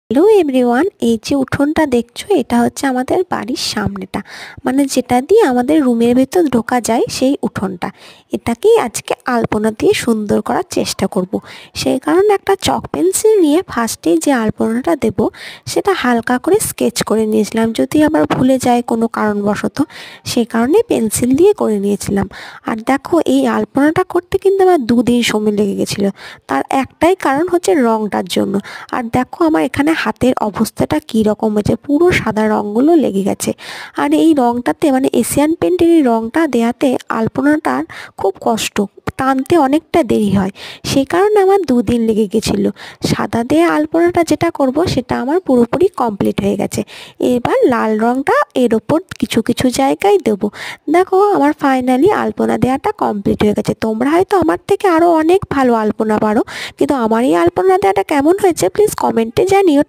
Hello everyone, এই যে উঠোনটা দেখছো এটা হচ্ছে আমাদের বাড়ির সামনেটা, মানে যেটা দিয়ে আমাদের রুমের ভেতর ঢোকা যায় সেই উঠোনটা। এটাকেই আজকে আলপনা দিয়ে সুন্দর করার চেষ্টা করব। সেই কারণে একটা চক পেন্সিল নিয়ে ফার্স্টে যে আলপনাটা দেব সেটা হালকা করে স্কেচ করে নিয়েছিলাম, যদি আবার ভুলে যায় কোনো কারণবশত, সেই কারণে পেন্সিল দিয়ে করে নিয়েছিলাম। আর দেখো, এই আলপনাটা করতে কিন্তু আমার 2 দিন সময় লেগে গেছিলো। তার একটাই কারণ হচ্ছে রঙটার জন্য। আর দেখো আমার এখানে হাতের অবস্থাটা কী রকম হয়েছে, পুরো সাদা রঙগুলো লেগে গেছে। আর এই রঙটাতে মানে এশিয়ান পেন্টের এই রঙটা দেওয়াতে আলপনাটার খুব কষ্ট, টানতে অনেকটা দেরি হয়, সেই কারণে আমার 2 দিন লেগে গেছিলো। সাদা দিয়ে আলপনাটা যেটা করব সেটা আমার পুরোপুরি কমপ্লিট হয়ে গেছে। এবার লাল রঙটা এর ওপর কিছু কিছু জায়গায় দেবো। দেখো আমার ফাইনালি আলপনা দেওয়াটা কমপ্লিট হয়ে গেছে। তোমরা হয়তো আমার থেকে আরও অনেক ভালো আলপনা পারো, কিন্তু আমার এই আলপনা দেওয়াটা কেমন হয়েছে প্লিজ কমেন্টে জানিও।